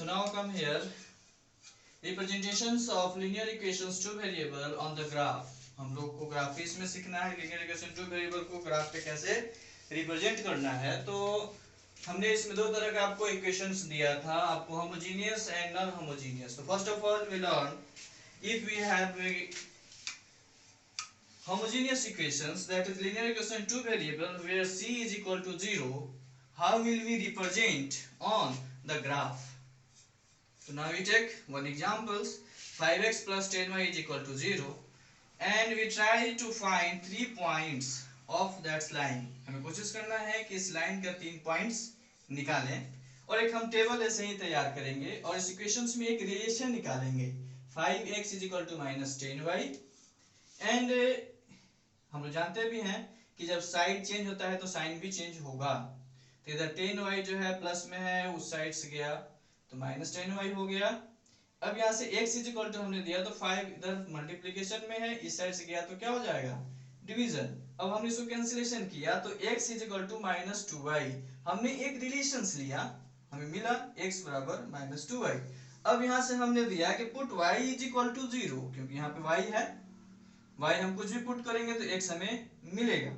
So now come here. Representations of linear equations to variable on the graph. हम लोग को graph इसमें सीखना है linear equation टू वेरिएबल को ग्राफ पे कैसे रिप्रेजेंट करना है। तो हमने इसमें दो तरह का आपको इक्वेशंस दिया था, आपको होमोजेनियस एंड नॉन होमोजेनियस। तो first of all we learn if we have a homogeneous equations, that is linear equation two variable where c is equal to 0, how will we represent on the graph? So now we take one examples, 5x plus 10y is equal to 0 and we try to find 3 points of that line. हमें कोशिश करना है कि इस line का 3 points निकालें और एक हम टेबल ऐसे ही तैयार करेंगे और इस इक्वेशंस में एक रिलेशन निकालेंगे 5x is equal to minus 10y and हम लोग जानते भी हैं कि जब साइड चेंज होता है तो साइन भी चेंज होगा। तो इधर 10y जो है प्लस में है, उस साइड से गया तो माइनस 10y हो गया। अब यहाँ से x इज इक्वल टू हमने दिया तो 5 इधर मल्टीप्लिकेशन में है, इस साइड से गया तो क्या हो जाएगा डिवीजन। अब हमने इसको कैंसिलेशन किया तो x is equal to minus 2y, हमने एक रिलेशंस लिया, हमें मिला x बराबर माइनस 2y। अब यहाँ से हमने दिया कि put y is equal to 0, क्योंकि यहाँ पे y है, y हम कुछ भी पुट करेंगे तो x हमें मिलेगा।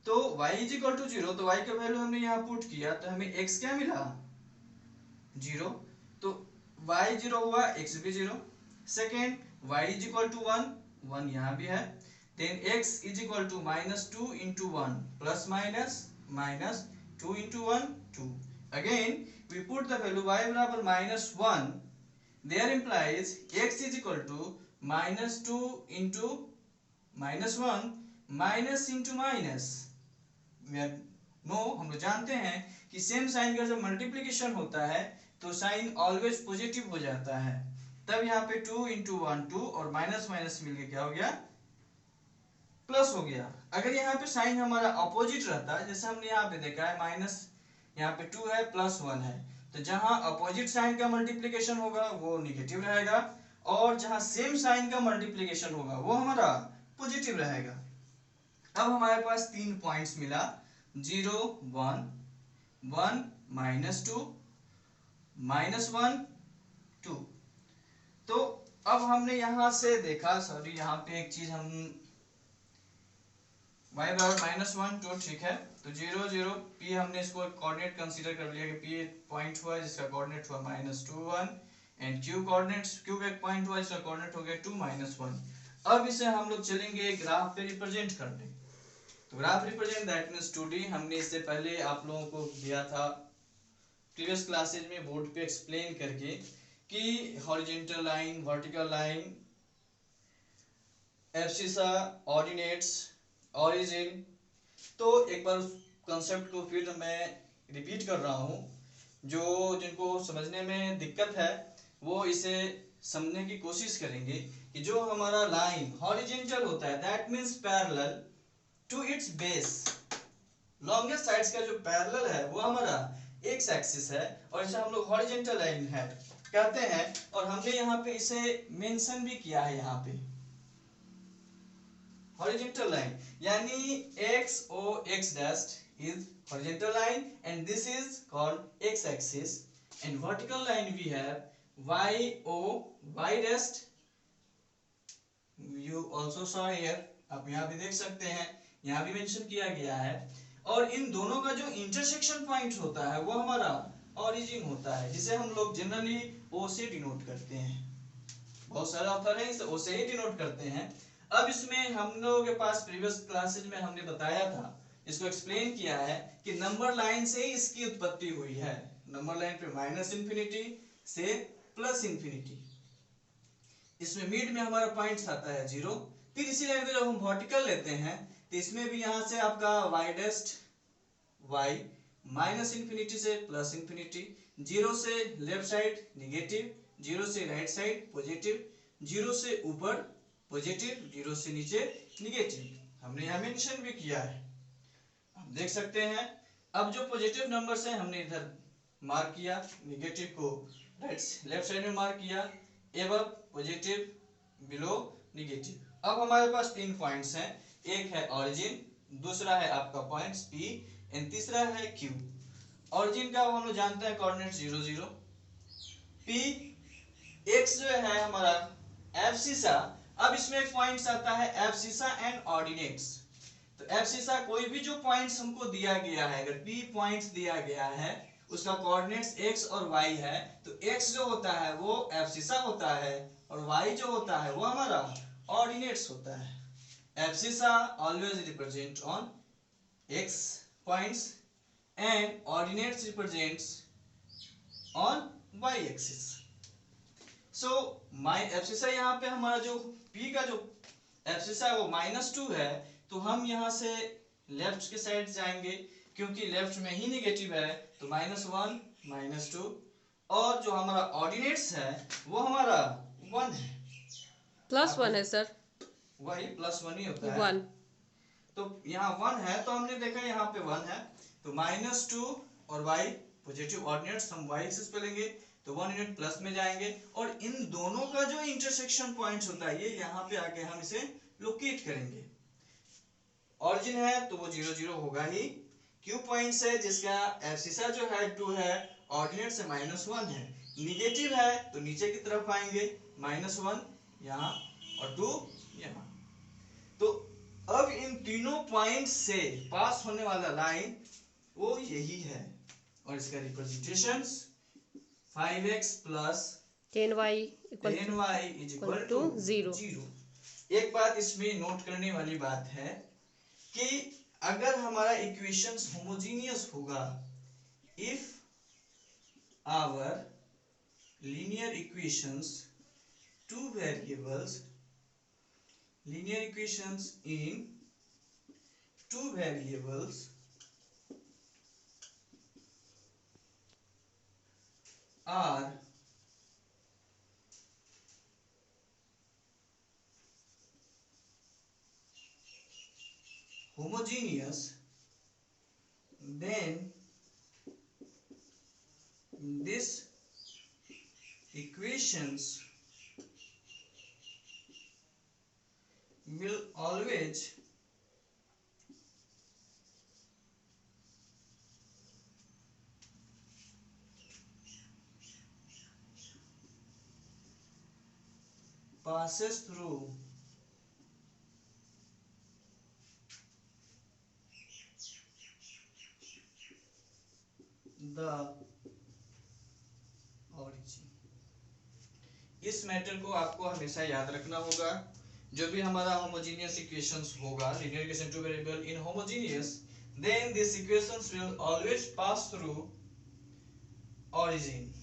तो y इज इक्वल टू 0, तो y का वैल्यू हमने यहाँ पुट किया तो हमें x क्या मिला 0, तो y 0 हुआ, x भी 0। Second y is equal to 1, 1 यहाँ भी है। Then x is equal to minus 2 into 1 plus minus minus 2 into 1 2। Again we put the value y बराबर minus 1, there implies x is equal to minus 2 into minus 1 minus into minus. हम लोग जानते हैं कि same sign का जब multiplication होता है तो साइन ऑलवेज पॉजिटिव हो जाता है। तब यहाँ पे 2 इंटू 1 2 और माइनस माइनस मिलके क्या हो गया प्लस हो गया। अगर यहाँ पे साइन हमारा अपोजिट रहता, जैसे हमने यहाँ पे देखा है माइनस यहाँ पे 2 है प्लस 1 है, तो जहाँ अपोजिट साइन का मल्टीप्लिकेशन होगा वो निगेटिव रहेगा और जहाँ सेम साइन का मल्टीप्लिकेशन होगा वो हमारा पॉजिटिव रहेगा। अब हमारे पास 3 पॉइंट्स मिला 0 1 1 माइनस 2 माइनस 1 2। तो अब हमने यहां से देखा, सॉरी यहाँ पे एक चीज हम y बराबर माइनस 1 2 ठीक है, तो 0 0 p हमने इसको कोऑर्डिनेट कंसीडर कर लिया कि p पॉइंट हुआ जिसका कोऑर्डिनेट हुआ minus 2 1 and q coordinates q एक पॉइंट हुआ जिसका कोऑर्डिनेट हो गया 2 माइनस 1। अब इसे हम लोग चलेंगे ग्राफ पे रिप्रेजेंट करने। तो graph represent that means 2D हमने इससे पहले आप लोगों को दिया था प्रीवियस क्लासेज में बोर्ड पे एक्सप्लेन करके कि horizontal line, vertical line, abscissa, ordinates, origin. तो एक बार उस कॉन्सेप्ट को फिर मैं रिपीट कर रहा हूँ, जो जिनको समझने में दिक्कत है वो इसे समझने की कोशिश करेंगे कि जो हमारा लाइन हॉरिजॉन्टल होता है that means parallel to its base, longest sides का जो पैरेलल है वो हमारा एक्स एक्सिस है और इसे हम लोग हॉरिजॉन्टल लाइन है कहते हैं। और हमने यहाँ पे इसे मेंशन भी किया है, यहाँ पे हॉरिजॉन्टल लाइन यानी x o x dash is horizontal line and this is called x axis and vertical line we have y o y dash, you also saw here, आप यहाँ भी देख सकते हैं, यहाँ भी मेंशन किया गया है। और इन दोनों का जो इंटरसेक्शन पॉइंट होता है वो हमारा ओरिजिन होता है, जिसे हम लोग जनरली ओ से डिनोट करते हैं। बहुत सारे ऑथर हैं इसे ओ से ही डिनोट करते हैं। अब इसमें हम लोगों के पास प्रीवियस क्लासेज में हमने बताया था, इसको एक्सप्लेन किया है कि नंबर लाइन से ही इसकी उत्पत्ति हुई है। नंबर लाइन पे माइनस इंफिनिटी से प्लस इंफिनिटी, इसमें मिड में हमारा पॉइंट आता है 0। फिर इसी लाइन को जब हम वर्टिकल लेते हैं तो इसमें भी यहाँ से आपका y डेस्ट y माइनस इंफिनिटी से प्लस इंफिनिटी, 0 से लेफ्ट साइड निगेटिव, 0 से राइट साइड पॉजिटिव, 0 से ऊपर पॉजिटिव, 0 से नीचे निगेटिव। हमने यहाँ मेंशन भी किया है, आप देख सकते हैं। अब जो पॉजिटिव नंबर्स हैं हमने इधर मार्क किया, निगेटिव को लेफ्ट साइड में मार्क किया, एबव पॉजिटिव, बिलो निगेटिव। अब हमारे पास 3 पॉइंट्स हैं, एक है ओरिजिन, दूसरा है आपका पॉइंट्स P एंड तीसरा है Q। ओरिजिन का हम लोग जानते हैं कोऑर्डिनेट 0 0, पी एक्स जो है हमारा एब्सिसा। अब इसमें एक पॉइंट्स आता है एब्सिसा एंड ऑर्डिनेट्स। तो एब्सिसा कोई भी जो पॉइंट्स हमको दिया गया है, अगर पी पॉइंट्स दिया गया है उसका कोऑर्डिनेट्स एक्स और वाई है, तो एक्स जो होता है वो एब्सिसा होता है और वाई जो होता है वो हमारा ऑर्डिनेट्स होता है। Abscissa always represent on X points and ordinates represents on Y axis. So my abscissa यहाँ पे हमारा जो p का जो एब्सिसा है वो -2 है, तो हम यहाँ से लेफ्ट के साइड जाएंगे क्योंकि लेफ्ट में ही नेगेटिव है, तो -1 -2 और जो हमारा ऑर्डिनेट्स है वो हमारा 1 है। +1 है सर, वही +1 ही होता है 1। तो यहाँ 1 है, तो हमने देखा यहाँ पे 1 है, तो -2 और y पॉजिटिव ऑर्डिनेट्स हम y एक्सिस पे लेंगे तो 1 यूनिट प्लस में जाएंगे और इन दोनों का जो इंटरसेक्शन पॉइंट्स होता है ये यहाँ पे आके हम इसे लोकेट करेंगे। ऑरिजिन है तो वो 0 0 होगा ही। क्यू पॉइंट्स है जिसका एब्सिसा जो है 2 है, ऑर्डिनेट से -1 है, निगेटिव है तो नीचे की तरफ आएंगे, -1 यहाँ और 2 यहाँ। तो अब इन तीनों पॉइंट से पास होने वाला लाइन वो यही है और इसका representation 5x plus 10y 10y = 0। एक बात इसमें नोट करने वाली बात है कि अगर हमारा इक्वेशंस होमोजीनियस होगा, if our linear equations two variables linear equations in two variables are homogeneous, then these equations will always passes through the origin। इस मैटर को आपको हमेशा याद रखना होगा। जो भी हमारा होमोजेनियस इक्वेशंस होगा, linear equation two variable in homogeneous, then this equations will always pass through origin।